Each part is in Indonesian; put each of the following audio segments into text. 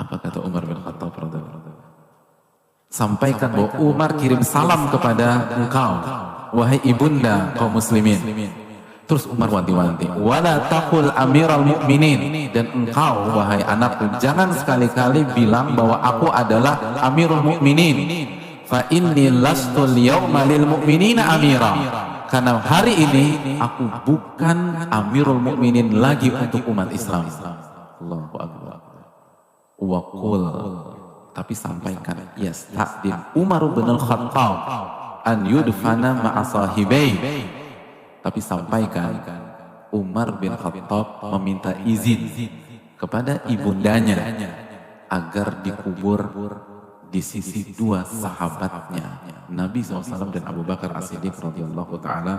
Apa kata Umar bin Khattab radhiyallahu anhu? Sampaikan bahwa Umar kirim salam kepada engkau, wahai ibunda kaum muslimin. Terus Umar wanti-wanti, wala taqul amiral mu'minin, dan engkau wahai anakku jangan sekali-kali bilang bahwa aku adalah amirul mu'minin. Fa inni lastu al-yawma lil mu'minina amira. Karena hari ini aku bukan amirul mu'minin lagi untuk umat Islam. Allahu akbar. Wa qul, tapi sampaikan, yasta'din Umar bin al-Khattab an yudfana ma'a sahibai. Tapi sampaikan Umar bin Khattab meminta izin kepada ibundanya agar dikubur di sisi dua sahabatnya, Nabi SAW dan Abu Bakar As-Siddiq radhiyallahu ta'ala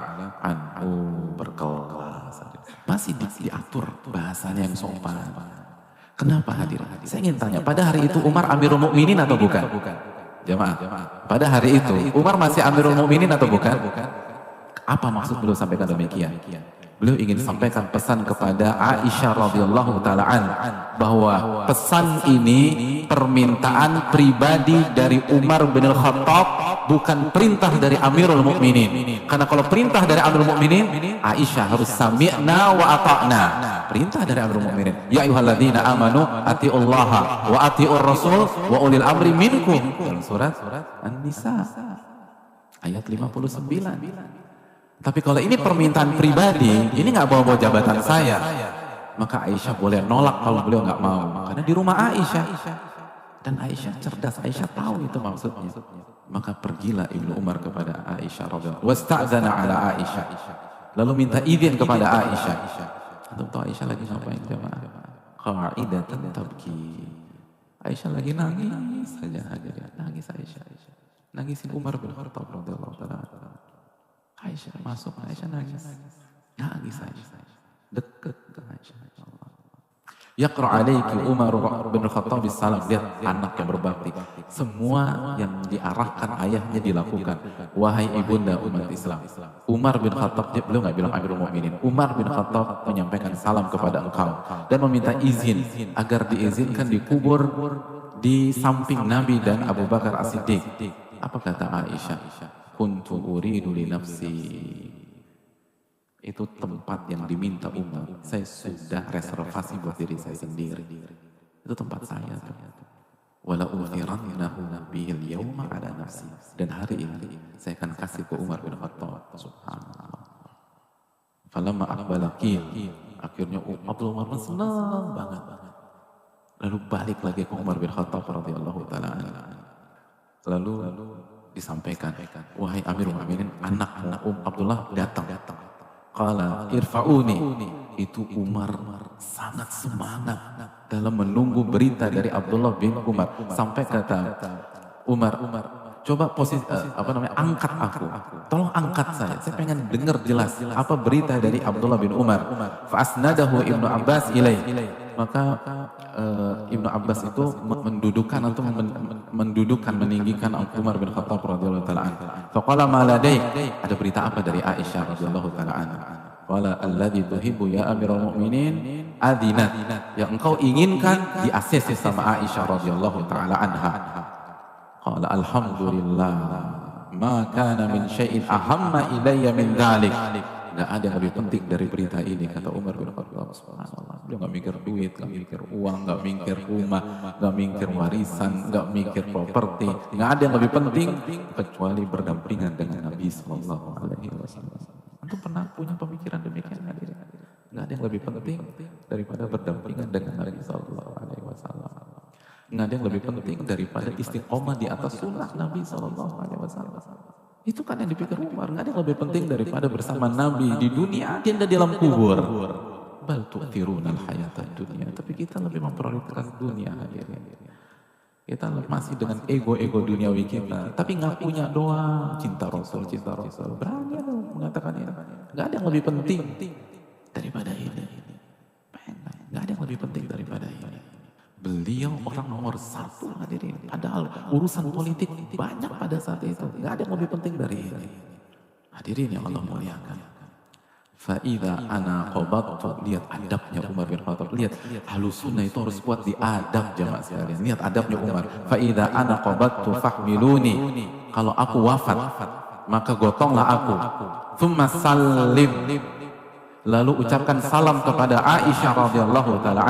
anhu berkelas. Masih diatur bahasanya yang sopan. Kenapa hadir? Saya ingin tanya, pada hari itu Umar Amirul Mukminin atau bukan? Jamaah, pada hari itu Umar masih Amirul Mukminin atau bukan? Apa maksud beliau sampaikan demikian? Beliau ingin sampaikan pesan kepada Aisyah radhiyallahu taala bahwa pesan ini permintaan pribadi dari Umar bin Khattab, bukan perintah dari Amirul Mukminin. Karena kalau perintah dari Amirul Mukminin, Aisyah harus sami'na wa ata'na. Perintah dari Amirul Mukminin. Ya ayyuhalladzina amanu atiullaha wa atiur rasul wa ulil amri minkum. Dalam surat An-Nisa ayat 59. Tapi kalau ini permintaan pribadi, ini nggak bawa-bawa jabatan saya, maka Aisyah boleh nolak kalau beliau nggak mau. Karena di rumah Aisyah, dan Aisyah cerdas, Aisyah tahu itu maksudnya. Maka pergilah Ibnu Umar kepada Aisyah radhiyallahu anha, wasta'dzana ala Aisyah, lalu minta izin kepada Aisyah. Antum tahu Aisyah lagi ngapain jemaah? Qa'idatan tabki. Aisyah lagi nangis saja, nangis Aisyah. Nangisin Umar bin Khattab radhiyallahu taala. Aisyah masuk, Aisyah nangis Aisyah, deket ke Aisyah. Yaqra alaiki Umar bin Khattab salam. Lihat anak yang berbakti, semua yang diarahkan ayahnya dilakukan. Wahai ibunda umat Islam, Umar bin Khattab, beliau nggak bilang Amirul Mukminin, Umar bin Khattab menyampaikan salam kepada engkau dan meminta izin agar diizinkan dikubur di samping Nabi dan Abu Bakar As-Siddiq. Apa kata Aisyah? Kuntu uridu li nafsi. Itu tempat yang diminta Umar. Saya sudah reservasi buat diri saya sendiri. Itu tempat saya. Wala ufirannahu bil yawma ala nafsi. Dan hari ini saya akan kasih ke Umar bin Khattab. Subhanallah. Falamma aqbala qil. Akhirnya Abdullah Umar senang banget. Lalu balik lagi ke Umar bin Khattab radhiyallahu taala. Lalu disampaikan, wahai Amirul Mukminin, anakmu Abdullah datang. Qala irfa'uni. Itu Umar sangat semangat dalam menunggu berita dari Abdullah bin Umar. Sampai kata Umar, coba posisi angkat aku. Tolong angkat saya pengen dengar jelas apa berita dari Abdullah bin Umar. Fa asnadahu Ibnu Abbas ilaih. Maka Ibnu Abbas itu meninggikan Umar bin Khattab radhiyallahu taala anhu. Faqala ma ladai, ada berita apa dari Aisyah radhiyallahu taala anha? Qala alladzi tuhibbu ya Amirul Mukminin adinat. Yang engkau inginkan di ACC sama Aisyah radhiyallahu taala anha. Qala alhamdulillah ma kana min syai'in ahamma ilayya min dzalik. Nggak ada yang lebih penting dari berita ini, kata Umar bin Khattab. Subhanallah. Dia nggak mikir duit, nggak mikir uang, nggak mikir rumah, nggak mikir warisan, nggak mikir properti. Nggak ada yang lebih penting kecuali berdampingan dengan Nabi Sallallahu Alaihi Wasallam. Antum pernah punya pemikiran demikian? Nggak ada yang lebih penting daripada berdampingan dengan Nabi Sallallahu Alaihi Wasallam. Nggak ada yang lebih penting daripada istiqomah di atas sunnah Nabi Sallallahu Alaihi Wasallam. Itu kan yang dipikir Umar. Nggak ada yang lebih penting daripada bersama Nabi di dunia dan di dalam kubur. Bal tu'thirunal hayatad dunya. Tapi kita lebih memprioritaskan dunia hadirin. Kita masih dengan ego-ego duniawi kita. Tapi ngakunya doang cinta Rasul. Berani mengatakan ini. Nggak ada yang lebih penting daripada ini. Nggak ada yang lebih penting daripada ini. Beliau orang nomor satu hadirin. Padahal urusan politik banyak pada saat itu. Gak ada yang lebih penting dari ini. Hadirin yang Allah muliakan. Fa'idha ana qabattu, lihat adabnya Umar bin Khattab, lihat Ahlus Sunnah itu harus kuat di adab jamaah sekalian, lihat adabnya Umar. Fa'idha ana qabattu fahmiluni, kalau aku wafat maka gotonglah aku. Tsumma sallim, lalu ucapkan salam kepada Aisyah radhiyallahu taala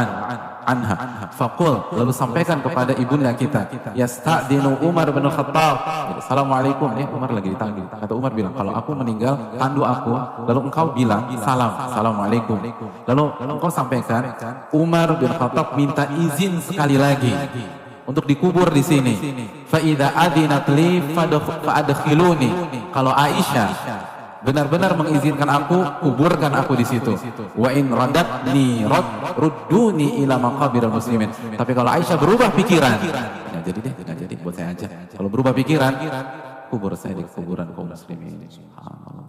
anha. Faqul, lalu sampaikan kepada ibunda kita, yasta'dinu Umar bin Khattab. Assalamualaikum, Umar lagi ditandu. Kata Umar bilang, kalau aku meninggal, tandu aku, lalu engkau bilang salam, assalamualaikum. Lalu engkau sampaikan, Umar bin Khattab minta izin sekali lagi untuk dikubur di sini. Fa idza adinat li fa'adkhiluni. Kalau Aisyah benar-benar mengizinkan aku, kuburkan aku di situ. Wa in radatni rudduni ila maqabiril muslimin. Tapi kalau Aisyah berubah pikiran, nggak jadi buat saya aja. Kalau berubah pikiran, kubur saya di kuburan kaum muslimin. Subhanallah.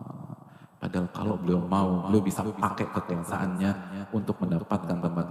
Padahal kalau beliau mau, beliau bisa pakai kekuasaannya untuk mendapatkan tempat ini.